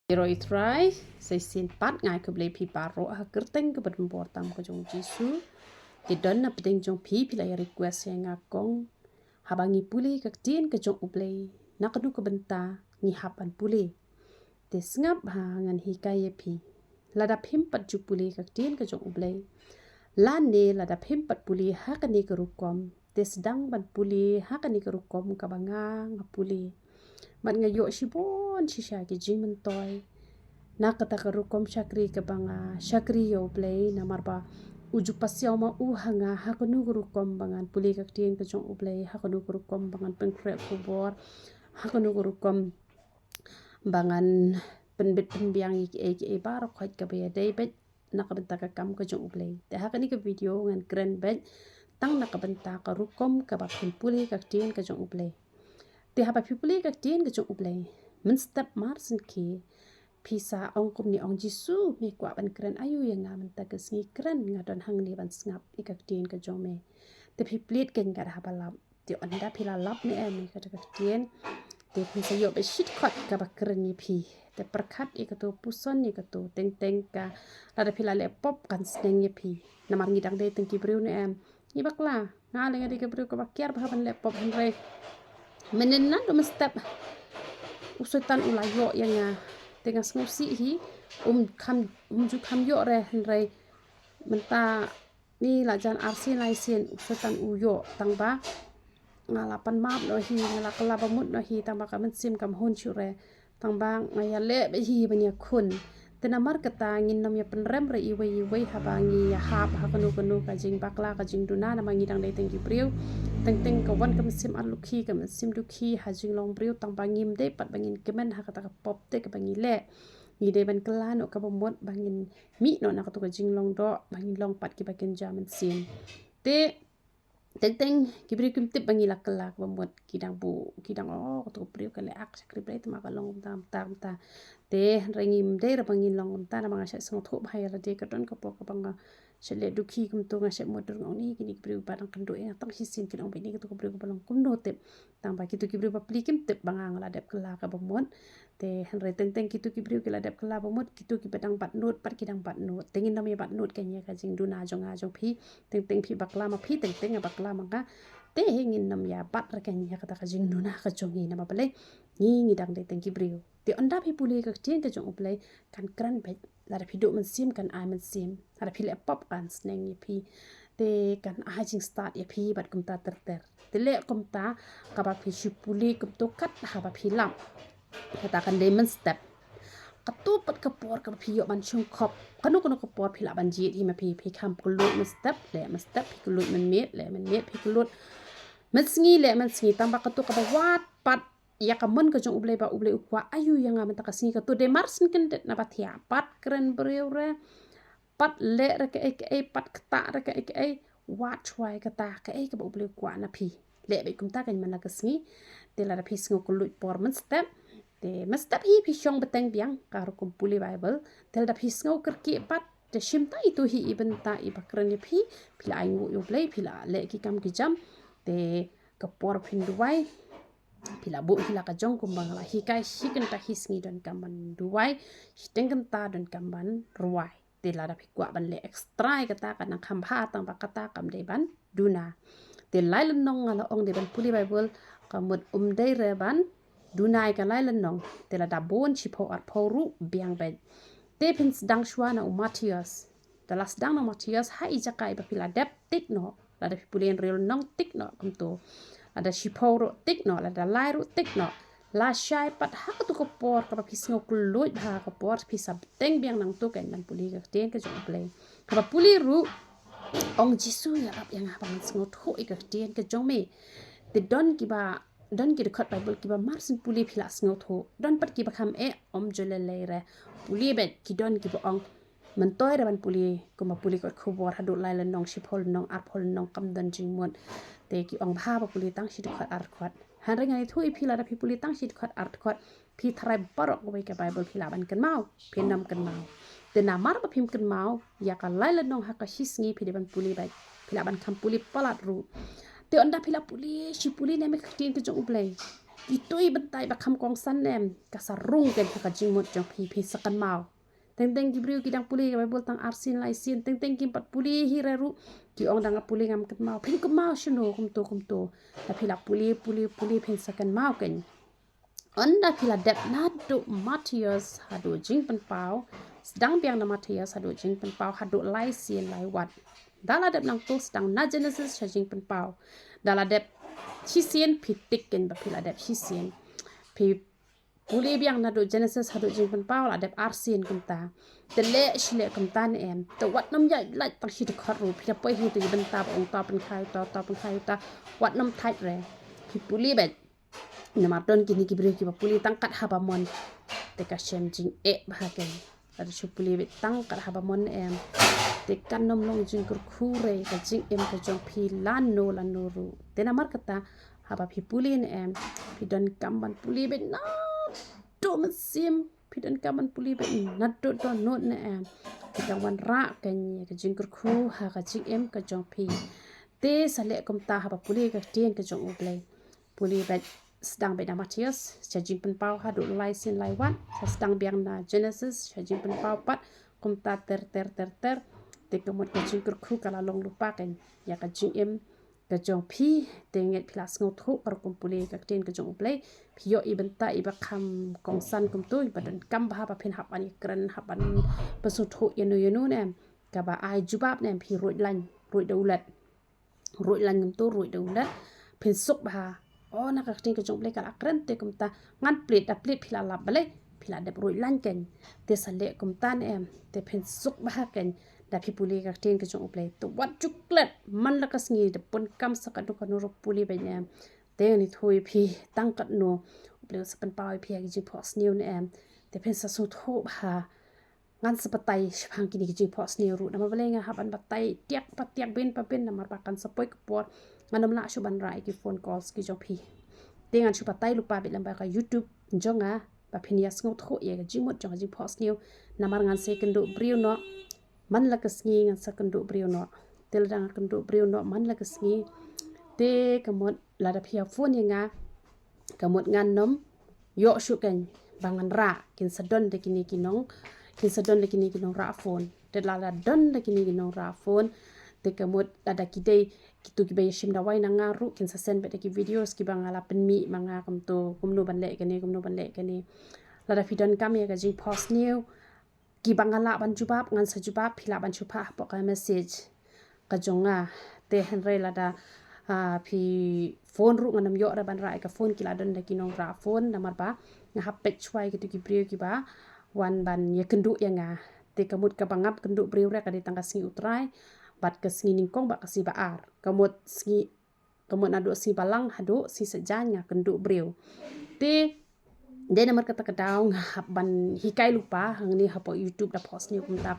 Roi try sai sin pat ngai ke blei pi paro ha kerteng ke bedem portam ke jong jisu ti don na pedeng jong pi pila ya request yang ngakong habangi puli ke tien ke jong ublei nak du ke benta ni hapan puli te sngap ha ngan hi kai pi lada phim pat ju puli ke tien ke jong ublei lan ne lada phim pat puli ha ka ni ke rukom te sedang ban puli ha ka ni ke rukom ka banga ngapuli man ngayo shibon shisha ki jing mentoy na kata kerukom syakri ke banga syakri yo play na marba uju pasyaw ma hanga hakunu kerukom bangan puli ka tien ke jong ublay hakunu kerukom bangan pengkre kubor hakunu kerukom bangan penbet penbiang iki barok khot ka be day bet na ka benta ka kam ke jong ublay te hakani ke video ngan kren bet tang na ka benta ka rukom ka ba puli ka tien ke jong ublay te haba puli ka tien ke jong ublay men step marsen ki pisa ong kum ni ong jisu me kwa ban kren ayu yang nga men tagas ngi kren nga don hang ni ban snap ikak tien ka jong me te pi plit ken ga ha balap te onda pila lap ni em ka ta tien te pisa yo be shit khot ka ba kren ni pi te perkhat ikato puson ni kato teng teng ka ada pila le pop kan sneng ni pi namar ngidang de teng ki briu ni em ni bakla nga le ngadi ka briu ka bakyar ba ban le pop han re menen na do step usutan ulayo yang nga tengah ngusi hi ju kham yo re re menta ni la jan arsi lai sen usutan uyo tangba ngalapan map no hi ngala kala bamut no hi tangba ka sim kam hon chu re tangba ngaya le be hi banya khun tenamar kata ngin nom ya penrem re iwe habangi ya hap ha kanu ka jing bakla ka jing duna na mangi dang dai teng ki priu teng ka wan kam sim alukhi kam sim dukhi ha jing long priu tang bangim de pat bangin kemen ha kata ka pop te ka bangi le ni de ban kala no ka bomot bangin mi no na ka to ka jing long do bangin long pat ki bakin jaman sim te teng kibri kim tip bangi lakala bomot kidang to priu ka le ak sakri bre ma ka long tam ta te rengim de ra bangin long ta na mga sya song thop hai ra de ka don ka po ka banga sele dukhi kum to nga sya modur ngong ni kini priu barang kendo eng tang hisin kin ong bini ka to ka priu ka balong kum no tip tang ba kitu kibri pa pli kim tip banga ngala dep kala ka bomot te hanre teng kitu kibriu kila dep kala bomot kitu ki pedang bat not pat kidang bat not tengin nam bat not kanya ka jing duna jong phi teng phi bakla ma phi teng bakla ma ka te hengin nam ya bat ra kanya ka ta ka jing duna ka jong ni na bale ni dang de teng kibriu te onda phi puli ka jing ka jong uplay kan kran bet la phi do man sim kan ai man sim ara phi le pop kan sneng ni phi te kan ai jing start ya phi bat kum ta ter te le kum ta ka ba phi shi puli kum to kat ha ba phi lam katakan diamond step katupat kapor ka phi yo ban chung khop kanu kapor phi la ban ji hi ma phi kham kulut ma step phi kulut man met phi kulut man sngi tamba katu ka wat pat ya ka mon ka jong uble ukwa ayu yang ma ta ka sngi ka to de marsin ken det na bathia pat kren breu re pat le re ka pat kta re ka wat chwai ka ta ka ba uble ukwa na phi le be kum ta kan man la ka sngi te la phi sngo kulut por man step te mestap hi pi syong beteng biang karo kumpuli bible tel da phi sngo kerki pat te shimta itu hi ibenta ibakran phi pila aingu yo play pila le ki kam ki jam te kapor phinduai pila bu hila ka jong kumbang la hi kai shiken ta hisngi don kamban duai shitengen ta don kamban ruai te la da phi kwa ban le extra ka ta kan kham pha tang ba kata kam de ban duna te lailan nong ala ong de ban puli bible kamut dei re ban dunai ka lai lan nong te la da bon chi pho ar pho ru biang ben te pin Sdang shwa na Matthias da las dang na Matthias ha ija kai ba pila dep tik no la da pulen real nong tik no kum to ada chi pho ru tik no la da lai ru tik no la shai pat ha ka to ko por ka ba pis ngo kulut ha ka por pis sab teng biang nang to kan dan puli ka ten ka jong play ka ba puli ru ong jisu ya rap yang ha bang ngo tho ik ka ten ka jong me te don ki dekat bible ki ba marsin puli phila sngo tho don pat ki ba kham om jole le re puli bet ki don ki ba ong man toy re ban puli ko ma puli ko khobor hadu lai lan nong shi phol nong ar phol nong kam don jing mon te ki ong bha ba puli tang shi dekat ar khot han re ngai thui phila da phi puli tang shi dekat ar khot phi thrai barok ko ka bible phila ban kan mau phi nam kan mau te na mar ba phim kan mau ya ka lai lan nong ha ka shi sngi phi de ban puli bai phila ban kham puli palat ru te onda phila puli shi puli ne me khtin ke jong uplay itui bentai bakam kong sanem kasarung ken ka jingmut jong pi sakan mau teng gibriu kidang puli ka bol tang arsin lai sin teng ki pat puli hireru ki ong dang puli ngam ket mau pin ko mau shino kumto tapi la puli pin sakan mau ken onda pila dep nadu Matius hadu jing pen pau sedang biang na Matius hadu jing pen pau hadu lai sin lai wat dala dep nang tu sedang na Genesis jing pen pau dala dep hisien pitik ken ba pila dep hisien pi puli biang nadu Genesis hadu jing pen pau la dep arsin kumta tele shile kumta ne em to wat nam ya lai tang hi de kharu pila poi hi tu ben ta ong ta pen khai ta wat nam thai re pi puli bet nama don kini kibri ki puli tangkat habamon te ka shem jing bahagen ada puli bet tangkat habamon em te kan nom long jing kur khure ka jing ka jong pi lano ru te namar kata haba pi puli em pi don kamban puli bet na do mesim pi don kamban puli bet na do not ne em te ka wan ra kan ka jing kur khu ha ka jing ka jong pi te sale kom ta haba puli ka tien ka jong ublai puli bet sedang beda Matius jing pen pau hadu lai sin lai wan sedang biang na Genesis jing pen pau pat kumta ter te kemut ka jing kurku kala long lupa kan ya ka jing ka jong pi tenget pilas ngau thu par kumpuli ka tin ka jong play pio ibenta ibakam kongsan kumtu ibadan kam ba pa pin hap ani kran hap an pasu thu yenu ne ka ba ai jubab ne pi roi daulat kumtu roi daulat pin suk ba oh nak ting ke jong play kala kren te kumta ngan plit phila lap bale phila de roi lan ken te sale kumtan em te pen suk ba ken da phi puli ka ting ke jong play to wat chuklet man la kas ngi de pon kam saka du kan ro puli be em te ni thoi phi tang kat no ple sapan pa phi ki ji pos new ne em te pen sa su tho ba ngan sepatai phang kini ki ji pos new ru na bale nga haban batai tiak ben na mar pakan sapoi kapor manam la shuban rai ki phone calls ki jopi dengan shuba tai lupa bit lamba ka YouTube jonga ba phinias ngot kho ye ji mot jonga ji post new namar ngan se kendo brio no man la kasngi ngan sa kendo brio no tel dang kendo brio no man la kasngi te kamot la da phia phone ye nga kamot ngan nom yo shu ken bangan ra kin sadon de kini kinong ra phone te la don de kini kinong ra phone te kamot ada kidei kitu ki bay shim da wai na ngaru kin sa sen bet ki videos ki bangala pen mi manga kumno ban le kani la da fidon kam ye ga jing post new ki bangala ban jubab ngan sa jubab phila ban chupa po ka message ka jonga te henre la da phi phone ru nganam yo ra ban ra ka phone ki la don da kinong ra phone namar ba nga hapet chwai kitu ki brio ki ba wan ban ye kendu ya nga te kamut ka bangap kendu brio ra ka di tangka si utrai bat ke singi ningkong ba kasi baar kamut nado si balang hado si sejanya kenduk brio te de namar kata kadaw nga ban hikai lupa hang ni hapo YouTube da post ni kumta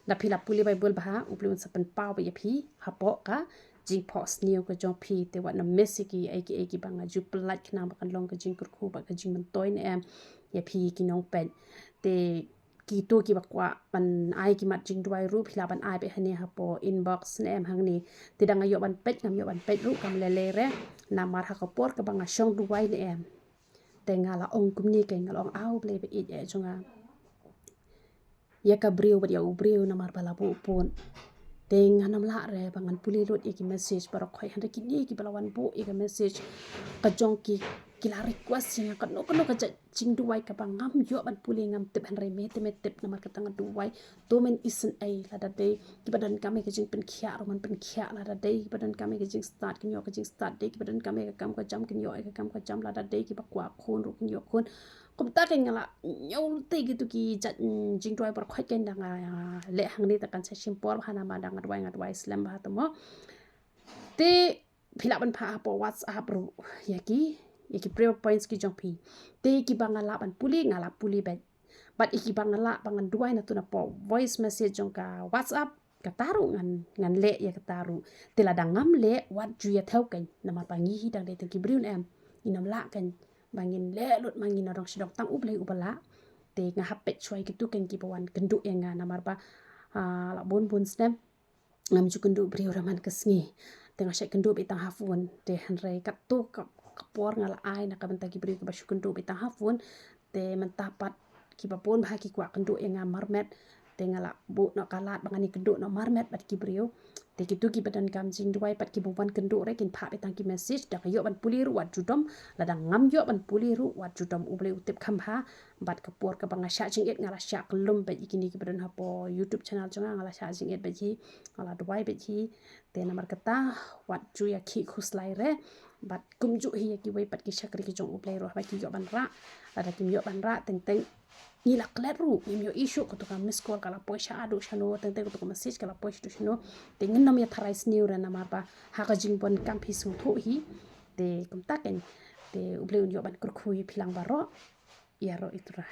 da phila puli bible ba upli sa pen pau ba yapi hapo ka jing post ni ko jong pi te wat na mesiki aki banga ju plat kna ba kan long ka jing kurku ba ka jing mentoin em yapi kinong pen te kitu ki bakwa pan ai ki mat jing duai ru phila ban ai be hane hapo inbox ne em hang ni tidang ayo ban pet ru kam lele re namar ha kapor ka banga shong duai ne em tengala ong kumni ke ngalong au ble be e jonga ya ka brio ba ya brio namar bala bu pon teng hanam la re bangan puli lot iki message para khoi hande ki ni ki balawan bu iki message ka jong ki kila request yang ka no ka jing duai ka bangam yo ban puli ngam tip han re me tip namar ka tang duai to men isen ai la da dei ki badan kami ka jing pen khia ro man pen khia la da dei ki badan kami ka jing start kin yo ka jing start dei ki badan kami ka kam ka jam kin yo ka kam ka jam la da dei ki bakwa khon ro kin yo khon kum ta ken ngala nyol te gitu ki jing duai par khoi ken dang le hang ni ta kan sa simpor hana ma dang ngadwai slam ba to mo te phila ban pha po WhatsApp ro yaki prayer points ki jong pi te ki bangala ban puli ngala puli bet but iki bangala bangan duai na tu na po voice message jong ka WhatsApp ka taru ngan le ya ka taru te la dangam le wat ju ya thau ken na ma pangi dang de ki briun em inam la ken bangin le lut mangin rong sidok tang uble ubala te nga hapet choi gitu ken ki bawan kendu yang nga namar ba la bon stem ngam ju kendu bri raman kesngi tengah syek kendu bitang hafun te hanre kat tu kapor ngala ai nak benta ki beri ke basu kendu beta hafun te mentapat ki papun bah ki kwa kendu yang marmet te ngala bu nak kalat bangani kendu nak marmet bat ki beriu te kitu ki badan kam jing duai pat ki buban kendu re kin pha betang ki message dak yo ban puli ru wat judom ladang ngam yo ban puli ru wat judom uble utip khamha bat kapor ka banga sha jing et ngala sha kelum ba ikini ki badan hapo YouTube channel jonga ngala sha jing et ba ji ngala duai ba ji te namar kata wat ju ya ki khuslai re bat kumju hi ki wei pat ki shakri ki jong uble ro ba ki yo ban ra ada kim yo ban ra teng teng nila klet ru mimyo isu ko to ka miss call kala poisha adu shano teng teng ko to message kala poisha tu shano te ngin nam ya tharai sniu ra namar ba ha ka jing bon kam phi su tho hi te kum taken te uble un yo ban kur khu hi philang ba ro ya ro itra